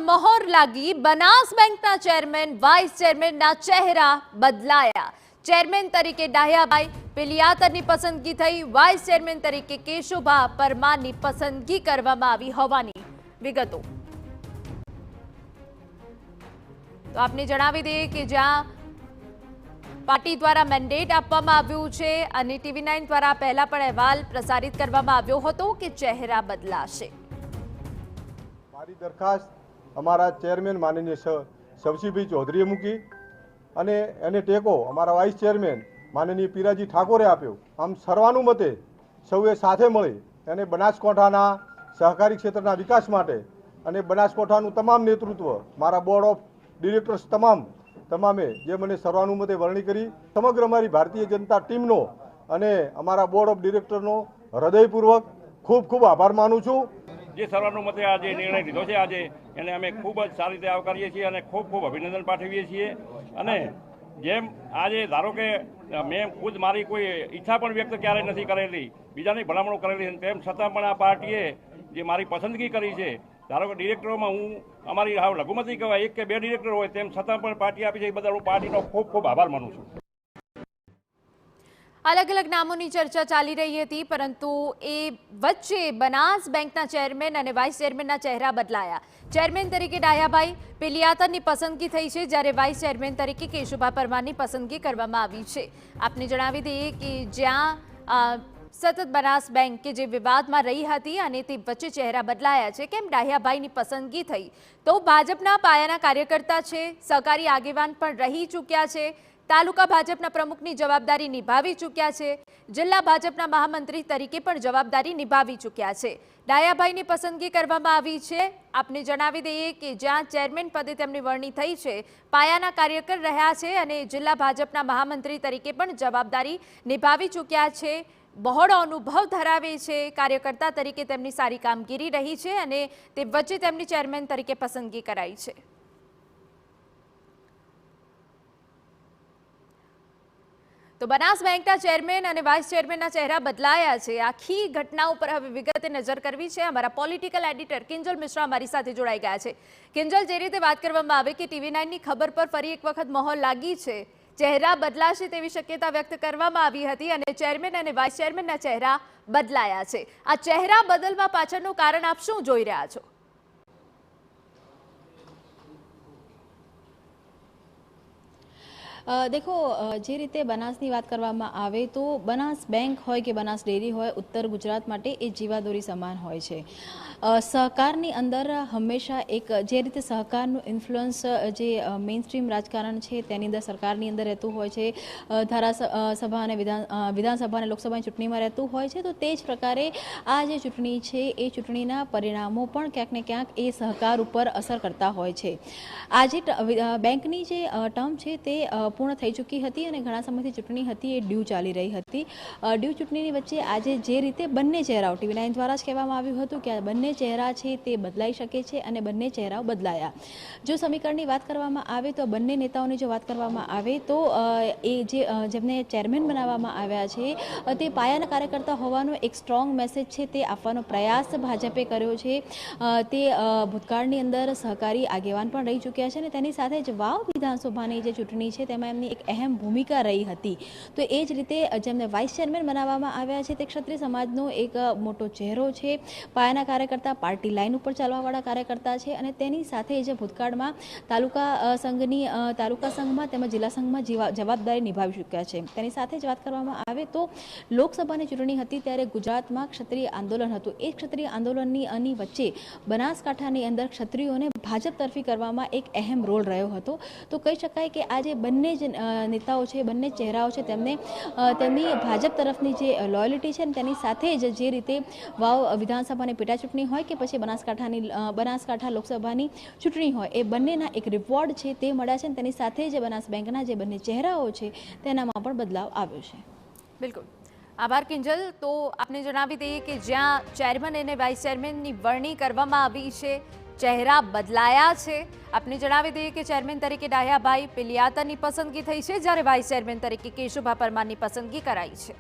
મહોર લાગી બનાસ બેંકના ચેરમેન વાઇસ ચેરમેનના ચહેરા બદલાયા। ચેરમેન તરીકે ડાહ્યાભાઈ પિલિયાતરની પસંદગી થઈ। વાઇસ ચેરમેન તરીકે કેશુભા પરમારની પસંદગી કરવામાં આવી હોવાની વિગતો। તો આપને જણાવી દઈએ કે જ્યાં પાર્ટી દ્વારા મેન્ડેટ આપવામાં આવ્યું છે અને TV9 દ્વારા પહેલા પણ અહેવાલ પ્રસારિત કરવામાં આવ્યો હતો કે ચહેરા બદલાશે। મારી દરખાસ્ત અમારા ચેરમેન માનનીય શવસીભાઈ ચૌધરીએ મૂકી અને એને ટેકો અમારા વાઇસ ચેરમેન માનનીય પીરાજી ઠાકોરે આપ્યો। આમ સર્વાનુમતે સૌએ સાથે મળી અને બનાસકાંઠાના સહકારી ક્ષેત્રના વિકાસ માટે અને બનાસકાંઠાનું તમામ નેતૃત્વ મારા બોર્ડ ઓફ ડિરેક્ટર્સ તમામે જે મને સર્વાનુમતે વરણી કરી, સમગ્ર અમારી ભારતીય જનતા ટીમનો અને અમારા બોર્ડ ઓફ ડિરેક્ટરનો હૃદયપૂર્વક ખૂબ ખૂબ આભાર માનું છું। જે સર્વાનુમતે આ જે નિર્ણય લીધો છે આજે એને અમે ખૂબ જ સારી રીતે આવકારીએ છીએ અને ખૂબ ખૂબ અભિનંદન પાઠવીએ છીએ। અને જેમ આજે ધારો કે મેં ખુદ મારી કોઈ ઈચ્છા પણ વ્યક્ત ક્યારેય નથી કરેલી, બીજાની ભલામણો કરેલી, તેમ છતાં પણ આ પાર્ટીએ જે મારી પસંદગી કરી છે, ધારો કે ડિરેક્ટરોમાં હું અમારી લઘુમતી કહેવાય 1 કે 2 ડિરેક્ટર હોય, તેમ છતાં પણ પાર્ટી આપી છે, એ બદલ હું પાર્ટીનો ખૂબ ખૂબ આભાર માનું છું। अलग अलग नामों की चर्चा चाली रही थी, परंतु ए वच्चे बनास बेंकना चेरमेन और वाइस चेरमेनना चेहरा बदलाया। चेरमेन तरीके ડાહ્યાભાઈ પિલિયાતરની પસંદગી થઈ છે, જ્યારે વાઇસ ચેરમેન તરીકે કેશુભા પરમારની પસંદગી કરવામાં આવી છે। આપને જણાવી દઈએ કે જ્યાં સતત બનાસ બેંક કે જે વિવાદમાં રહી હતી અને તે વચ્ચે ચહેરા બદલાયા છે। કેમ ડાહ્યાભાઈની પસંદગી થઈ? તો ભાજપના પાયાના કાર્યકર્તા છે, સહકારી આગેવાન પણ રહી ચૂક્યા છે, તાલુકા ભાજપના પ્રમુખની જવાબદારી નિભાવી ચૂક્યા છે, જિલ્લા ભાજપના મહામંત્રી તરીકે પણ જવાબદારી નિભાવી ચૂક્યા છે। ડાહ્યાભાઈની પસંદગી કરવામાં આવી છે। આપને જણાવી દઈએ કે જ્યાં ચેરમેન પદે તેમની વરણી થઈ છે, પાયાના કાર્યકર રહ્યા છે અને જિલ્લા ભાજપના મહામંત્રી તરીકે પણ જવાબદારી નિભાવી ચૂક્યા છે। બહોળો અનુભવ ધરાવે છે, કાર્યકર્તા તરીકે તેમની સારી કામગીરી રહી છે અને તે વચ્ચે તેમની ચેરમેન તરીકે પસંદગી કરાઈ છે। તો બનાસ બેંકના ચેરમેન અને વાઇસ ચેરમેનના ચહેરા બદલાયા છે। આખી ઘટના ઉપર હવે વિગતે નજર કરવી છે। અમારા પોલિટિકલ એડિટર કિંજલ મિશ્રા અમારી સાથે જોડાઈ ગયા છે। કિંજલ, જે રીતે વાત કરવામાં આવે કે TV9ની ખબર પર ફરી એક વખત મહોર લાગી છે, ચહેરા બદલાશે તેવી શક્યતા વ્યક્ત કરવામાં આવી હતી અને ચેરમેન અને વાઇસ ચેરમેનના ચહેરા બદલાયા છે। આ ચહેરા બદલવા પાછળનું કારણ આપ શું જોઈ રહ્યા છો? देखो, जे रीते बनासनी बात करवामां आवे तो बनास बैंक होय के बनास डेरी होय, उत्तर गुजरात माटे ए जीवादोरी समान होय छे। सहकारनी अंदर हमेशा एक जे रीते सहकारનું ઇન્ફ્લુઅન્સ જે મેઇન સ્ટ્રીમ રાજકારણ છે તેની અંદર સરકારની અંદર રહેતું હોય છે, ધારાસભા અને વિધાનસભા અને લોકસભાની ચૂંટણીમાં રહેતું હોય છે, તો તે જ પ્રકારે આ જે ચૂંટણી છે એ ચૂંટણીના પરિણામો પણ ક્યાંક ને ક્યાંક એ સહકાર ઉપર અસર કરતા હોય છે। આજે બેંકની જે ટર્મ છે તે પૂર્ણ થઈ ચૂકી હતી અને ઘણા સમયથી ચૂંટણી હતી એ ડ્યુ ચાલી રહી હતી। ડ્યુ ચૂંટણીની વચ્ચે આજે જે રીતે બંને ચહેરાઓ TV9 દ્વારા જ કહેવામાં આવ્યું હતું કે આ બંને ચહેરા છે તે બદલાઈ શકે છે અને બંને ચહેરાઓ બદલાયા। જો સમીકરણની વાત કરવામાં આવે તો બંને નેતાઓની જો વાત કરવામાં આવે તો એ જેમને ચેરમેન બનાવવામાં આવ્યા છે તે પાયાના કાર્યકર્તા હોવાનો એક સ્ટ્રોંગ મેસેજ છે તે આપવાનો પ્રયાસ ભાજપે કર્યો છે। તે ભૂતકાળની અંદર સહકારી આગેવાન પણ રહી ચૂક્યા છે અને તેની સાથે જ વાવ વિધાનસભાની જે ચૂંટણી છે તેમાં એમની એક અહેમ ભૂમિકા રહી હતી। તો એ જ રીતે જેમને વાઇસ ચેરમેન બનાવવામાં આવ્યા છે તે ક્ષત્રિય સમાજનો એક મોટો ચહેરો છે, પાયાના કાર્યકર્તા, પાર્ટી લાઇન ઉપર ચાલવાવાળા કાર્યકર્તા છે અને તેની સાથે જે ભૂતકાળમાં તાલુકા સંઘમાં તેમજ જિલ્લા સંઘમાં જવાબદારી નિભાવી ચૂક્યા છે। તેની સાથે જ વાત કરવામાં આવે તો લોકસભાની ચૂંટણી હતી ત્યારે ગુજરાતમાં ક્ષત્રિય આંદોલન હતું। એ ક્ષત્રિય આંદોલનની વચ્ચે બનાસકાંઠાની અંદર ક્ષત્રિયોને ભાજપ તરફી કરવામાં એક અહેમ રોલ રહ્યો હતો। તો કહી શકાય કે આજે બંને જ નેતાઓ છે, બંને ચહેરાઓ છે, તેમની ભાજપ તરફની જે લોયલ્ટી છે તેની સાથે જ જે રીતે વાવ વિધાનસભાની પેટા ચૂંટણી હોય કે પછી બનાસકાંઠા લોકસભાની ચૂંટણી હોય, એ બંનેના એક રિવોર્ડ છે તે મળ્યા છે। તેની સાથે જ બનાસ બેંકના જે બંને ચહેરાઓ છે તેનામાં પણ બદલાવ આવ્યો છે। બિલકુલ, આભાર કિંજલ। તો આપને જણાવી દઈએ કે જ્યાં ચેરમેન અને વાઇસ ચેરમેનની વરણી કરવામાં આવી છે, ચહેરા બદલાયા છે। આપને જણાવી દઈએ કે ચેરમેન તરીકે ડાહ્યાભાઈ પિલિયાતરની પસંદગી થઈ છે, જ્યારે વાઇસ ચેરમેન તરીકે કેશુભા પરમારની પસંદગી કરાઈ છે।